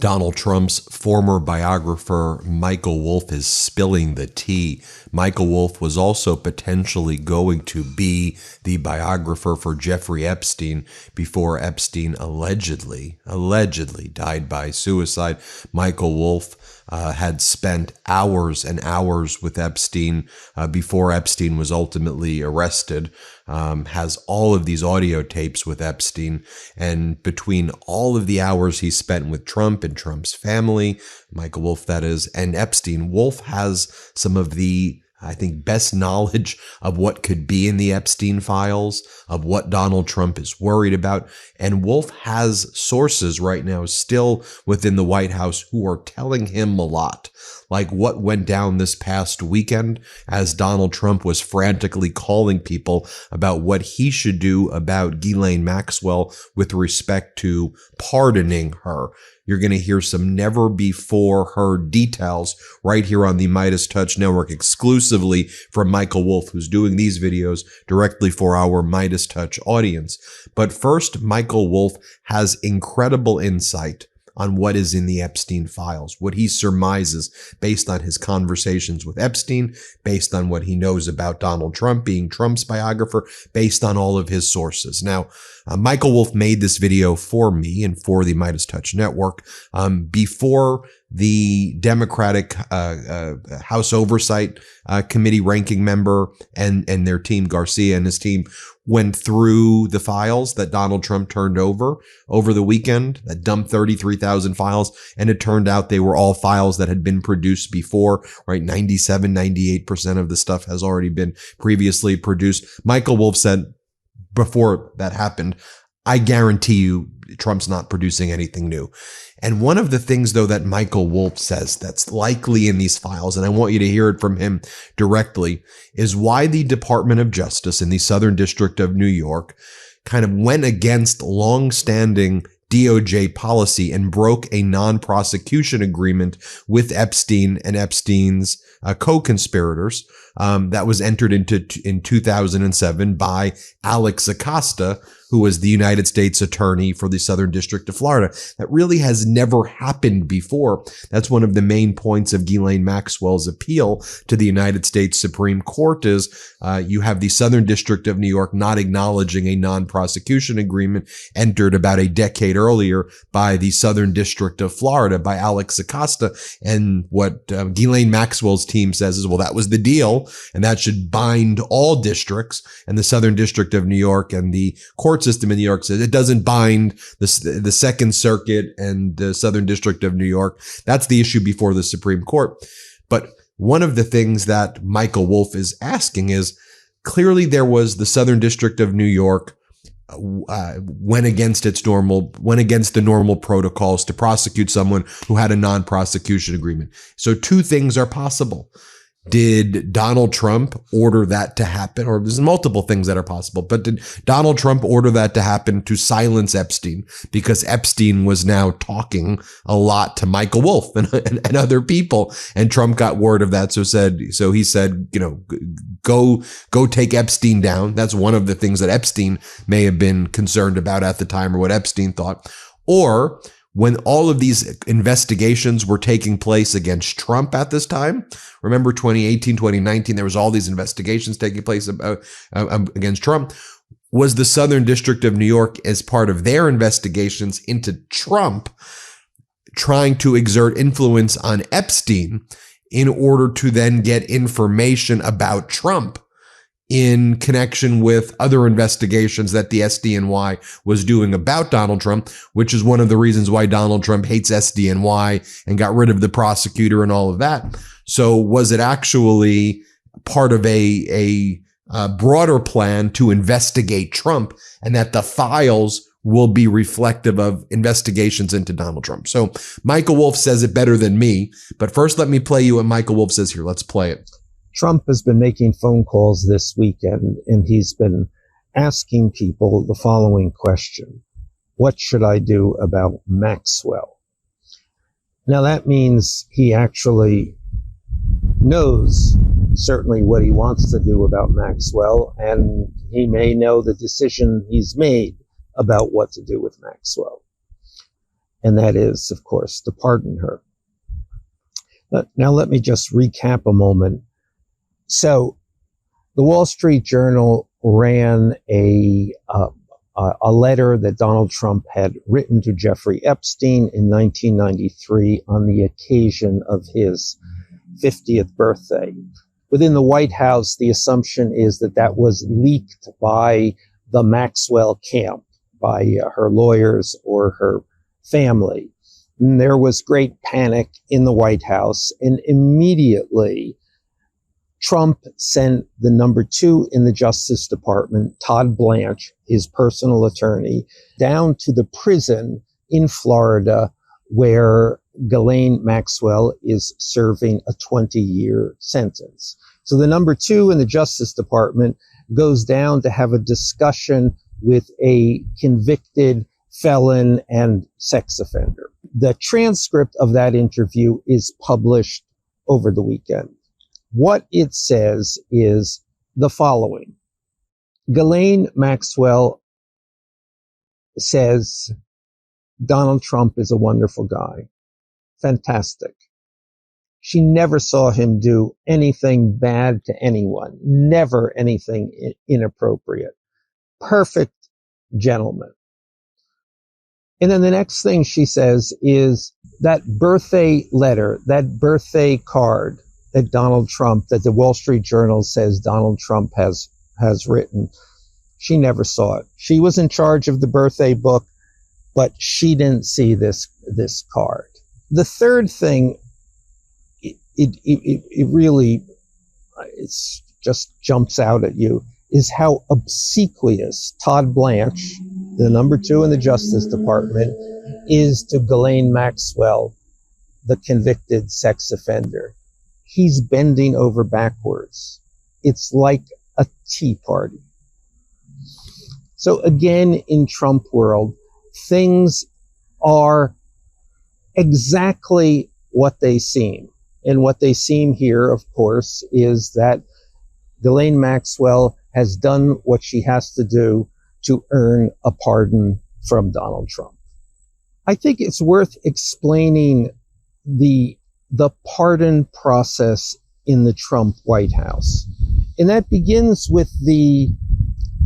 Donald Trump's former biographer, Michael Wolff, is spilling the tea. Michael Wolff was also potentially going to be the biographer for Jeffrey Epstein before Epstein allegedly died by suicide. Michael Wolff had spent hours and hours with Epstein before Epstein was ultimately arrested, has all of these audio tapes with Epstein. And between all of the hours he spent with Trump and Trump's family, Michael Wolff that is, and Epstein, Wolff has some of the, I think, best knowledge of what could be in the Epstein files, of what Donald Trump is worried about. And Wolff has sources right now still within the White House who are telling him a lot, like what went down this past weekend as Donald Trump was frantically calling people about what he should do about Ghislaine Maxwell with respect to pardoning her. You're going to hear some never before heard details right here on the MeidasTouch Network exclusively from Michael Wolff, who's doing these videos directly for our MeidasTouch audience. But first, Michael Wolff has incredible insight on what is in the Epstein files, what he surmises based on his conversations with Epstein, based on what he knows about Donald Trump being Trump's biographer, based on all of his sources. Now, Michael Wolff made this video for me and for the MeidasTouch Network before the Democratic House Oversight Committee ranking member and their team, Garcia and his team, went through the files that Donald Trump turned over the weekend, that dumped 33,000 files. And it turned out they were all files that had been produced before, right? 97, 98% of the stuff has already been previously produced. Michael Wolff said before that happened, I guarantee you Trump's not producing anything new. And one of the things, though, that Michael Wolff says that's likely in these files, and I want you to hear it from him directly, is why the Department of Justice in the Southern District of New York kind of went against longstanding DOJ policy and broke a non-prosecution agreement with Epstein and Epstein's co-conspirators that was entered into in 2007 by Alex Acosta, who was the United States Attorney for the Southern District of Florida. That really has never happened before. That's one of the main points of Ghislaine Maxwell's appeal to the United States Supreme Court is you have the Southern District of New York not acknowledging a non-prosecution agreement entered about a decade earlier by the Southern District of Florida by Alex Acosta. And what Ghislaine Maxwell's team says is, well, that was the deal, and that should bind all districts. And the Southern District of New York and the court system in New York says it doesn't bind the Second Circuit and the Southern District of New York. That's the issue before the Supreme Court. But one of the things that Michael Wolff is asking is, clearly there was the Southern District of New York went against the normal protocols to prosecute someone who had a non-prosecution agreement. So two things are possible. Did Donald Trump order that to happen? Or there's multiple things that are possible, but did Donald Trump order that to happen to silence Epstein because Epstein was now talking a lot to Michael Wolff and other people, and Trump got word of that. So he said, go take Epstein down. That's one of the things that Epstein may have been concerned about at the time, or what Epstein thought. Or when all of these investigations were taking place against Trump at this time, remember 2018, 2019, there was all these investigations taking place against Trump. Was the Southern District of New York, as part of their investigations into Trump, trying to exert influence on Epstein in order to then get information about Trump in connection with other investigations that the SDNY was doing about Donald Trump, which is one of the reasons why Donald Trump hates SDNY and got rid of the prosecutor and all of that. So was it actually part of a broader plan to investigate Trump, and that the files will be reflective of investigations into Donald Trump? So Michael Wolff says it better than me, but first let me play you what Michael Wolff says here. Let's play it. Trump has been making phone calls this weekend, and he's been asking people the following question: what should I do about Maxwell? Now that means he actually knows certainly what he wants to do about Maxwell, and he may know the decision he's made about what to do with Maxwell. and that is, of course, to pardon her. Now, let me just recap a moment. So, the Wall Street Journal ran a letter that Donald Trump had written to Jeffrey Epstein in 1993 on the occasion of his 50th birthday. Within the White House, the assumption is that that was leaked by the Maxwell camp, by her lawyers or her family. And there was great panic in the White House, and immediately Trump sent the number 2 in the Justice Department, Todd Blanche, his personal attorney, down to the prison in Florida where Ghislaine Maxwell is serving a 20-year sentence. So the number 2 in the Justice Department goes down to have a discussion with a convicted felon and sex offender. The transcript of that interview is published over the weekend. What it says is the following. Ghislaine Maxwell says, Donald Trump is a wonderful guy. Fantastic. She never saw him do anything bad to anyone. Never anything inappropriate. Perfect gentleman. And then the next thing she says is that birthday letter, that birthday card that Donald Trump, that the Wall Street Journal says Donald Trump has written, she never saw it. She was in charge of the birthday book, but she didn't see this card. The third thing, it really, it's just jumps out at you, is how obsequious Todd Blanche, the number 2 in the Justice Department, is to Ghislaine Maxwell, the convicted sex offender. He's bending over backwards. It's like a tea party. So again, in Trump world, things are exactly what they seem. And what they seem here, of course, is that Ghislaine Maxwell has done what she has to do to earn a pardon from Donald Trump. I think it's worth explaining the pardon process in the Trump White House. And that begins with the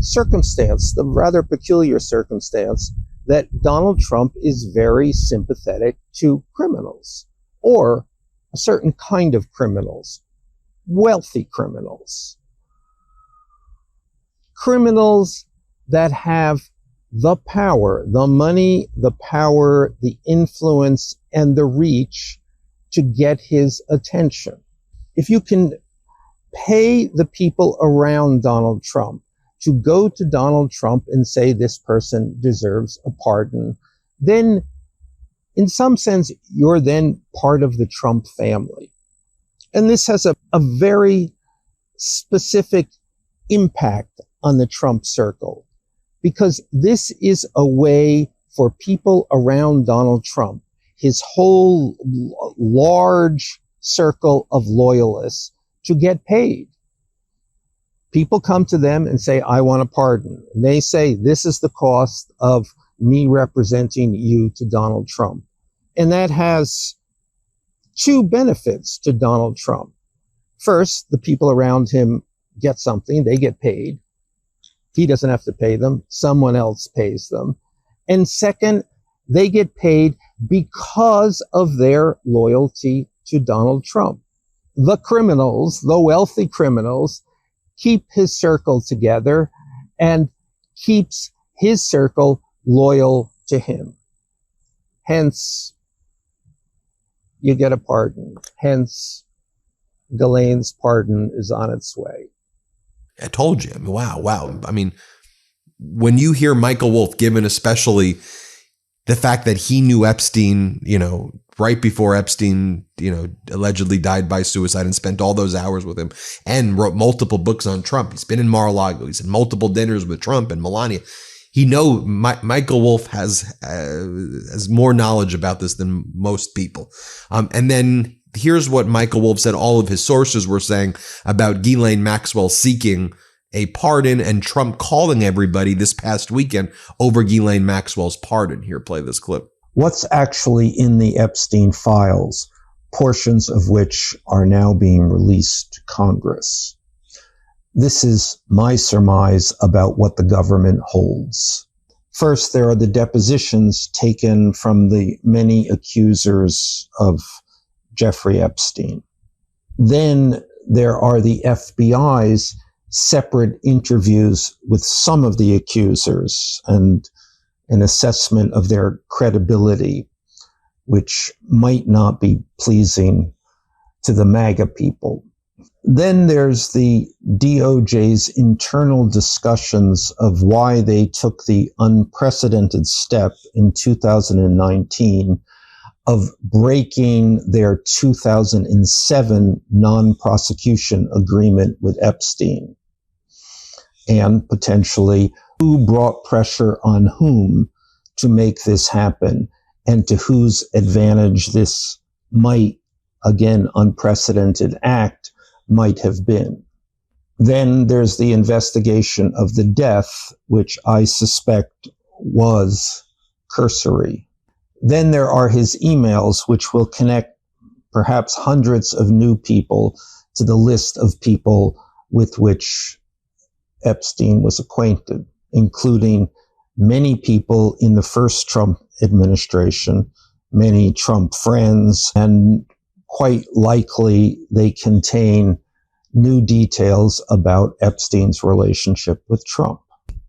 circumstance, the rather peculiar circumstance, that Donald Trump is very sympathetic to criminals, or a certain kind of criminals, wealthy criminals. Criminals that have the power, the money, the power, the influence, and the reach to get his attention. If you can pay the people around Donald Trump to go to Donald Trump and say this person deserves a pardon, then in some sense, you're then part of the Trump family. And this has a very specific impact on the Trump circle, because this is a way for people around Donald Trump, his whole large circle of loyalists, to get paid. People come to them and say, I want a pardon. And they say, this is the cost of me representing you to Donald Trump. And that has 2 benefits to Donald Trump. First, the people around him get something, they get paid. He doesn't have to pay them, someone else pays them. And second, they get paid because of their loyalty to Donald Trump. The criminals, the wealthy criminals, keep his circle together and keeps his circle loyal to him. Hence, you get a pardon. Hence, Ghislaine's pardon is on its way. I told you. I mean, wow. I mean, when you hear Michael Wolff, given especially the fact that he knew Epstein, right before Epstein, allegedly died by suicide, and spent all those hours with him and wrote multiple books on Trump. He's been in Mar-a-Lago. He's had multiple dinners with Trump and Melania. Michael Wolff has more knowledge about this than most people. And then here's what Michael Wolff said all of his sources were saying about Ghislaine Maxwell seeking a pardon and Trump calling everybody this past weekend over Ghislaine Maxwell's pardon. Here, play this clip. what's actually in the Epstein files, portions of which are now being released to Congress. This is my surmise about what the government holds. First, there are the depositions taken from the many accusers of Jeffrey Epstein. Then there are the FBI's separate interviews with some of the accusers and an assessment of their credibility, which might not be pleasing to the MAGA people. Then there's the DOJ's internal discussions of why they took the unprecedented step in 2019 of breaking their 2007 non-prosecution agreement with Epstein, and potentially who brought pressure on whom to make this happen, and to whose advantage this might, again, unprecedented act might have been. Then there's the investigation of the death, which I suspect was cursory. Then there are his emails, which will connect perhaps hundreds of new people to the list of people with which Epstein was acquainted, including many people in the first Trump administration, many Trump friends, and quite likely they contain new details about Epstein's relationship with Trump.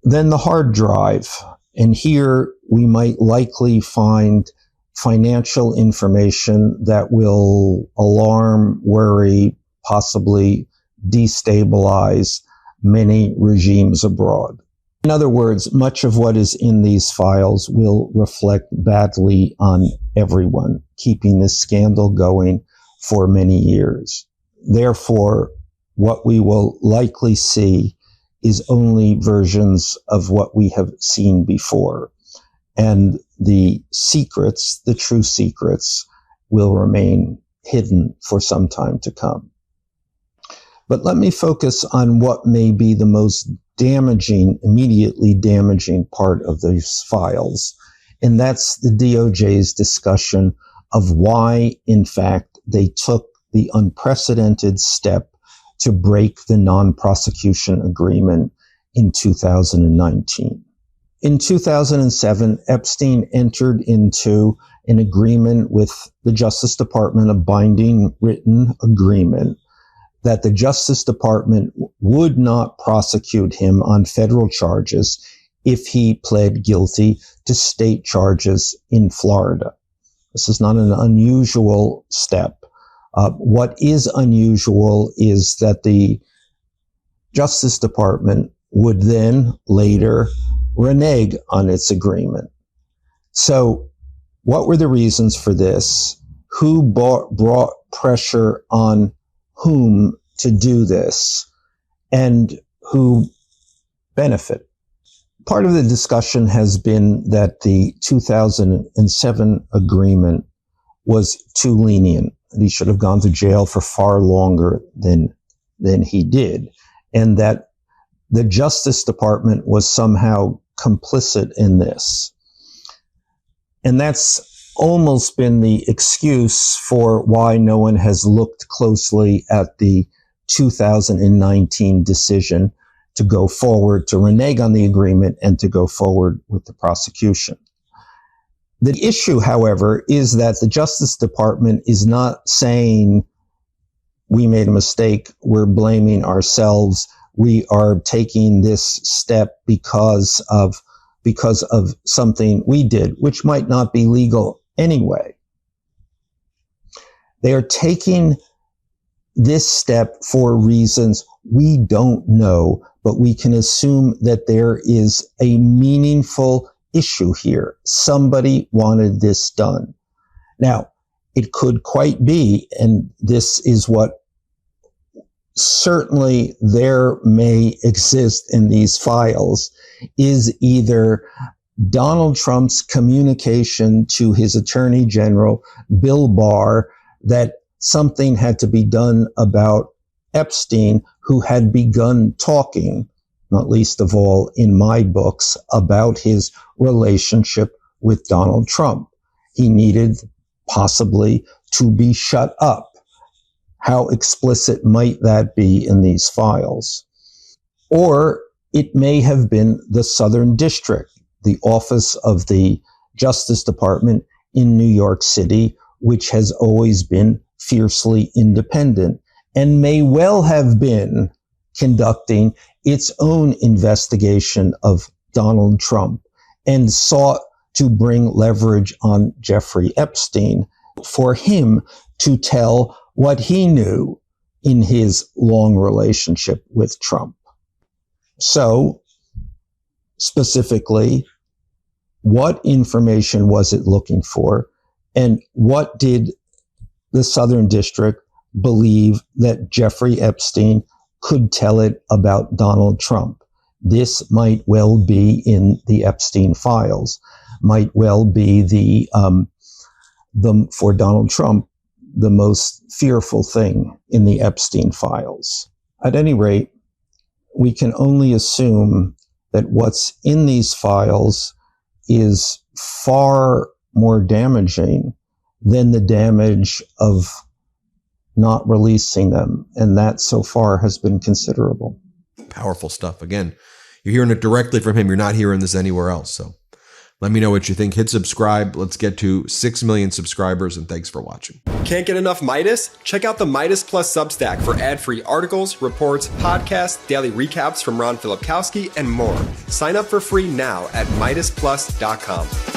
Then the hard drive, and here we might likely find financial information that will alarm, worry, possibly destabilize many regimes abroad. In other words, much of what is in these files will reflect badly on everyone, keeping this scandal going for many years. Therefore, what we will likely see is only versions of what we have seen before. And the secrets, the true secrets, will remain hidden for some time to come. But let me focus on what may be the most damaging, immediately damaging part of these files. And that's the DOJ's discussion of why, in fact, they took the unprecedented step to break the non-prosecution agreement in 2019. In 2007, Epstein entered into an agreement with the Justice Department, a binding written agreement, that the Justice Department would not prosecute him on federal charges if he pled guilty to state charges in Florida. This is not an unusual step. What is unusual is that the Justice Department would then later renege on its agreement. So what were the reasons for this? Who brought pressure on whom to do this, and who benefit? Part of the discussion has been that the 2007 agreement was too lenient. He should have gone to jail for far longer than he did, and that the Justice Department was somehow complicit in this. And that's almost been the excuse for why no one has looked closely at the 2019 decision to go forward, to renege on the agreement, and to go forward with the prosecution. The issue, however, is that the Justice Department is not saying we made a mistake, we're blaming ourselves, we are taking this step because of something we did, which might not be legal anyway. They are taking this step for reasons we don't know, but we can assume that there is a meaningful issue here. Somebody wanted this done. Now, it could quite be, and this is what certainly there may exist in these files, is either Donald Trump's communication to his Attorney General, Bill Barr, that something had to be done about Epstein, who had begun talking, not least of all in my books, about his relationship with Donald Trump. he needed possibly to be shut up. How explicit might that be in these files? Or it may have been the Southern District, the office of the Justice Department in New York City, which has always been fiercely independent and may well have been conducting its own investigation of Donald Trump and sought to bring leverage on Jeffrey Epstein for him to tell what he knew in his long relationship with Trump. So, specifically, what information was it looking for, and what did the Southern District believe that Jeffrey Epstein could tell it about Donald Trump? This might well be in the Epstein files, might well be the for Donald Trump, the most fearful thing in the Epstein files. At any rate, we can only assume that what's in these files is far more damaging than the damage of not releasing them. And that so far has been considerable. Powerful stuff. Again, you're hearing it directly from him. You're not hearing this anywhere else. So let me know what you think. Hit subscribe. Let's get to 6 million subscribers, and thanks for watching. Can't get enough Meidas? Check out the Meidas Plus Substack for ad-free articles, reports, podcasts, daily recaps from Ron Filipkowski, and more. Sign up for free now at MeidasPlus.com.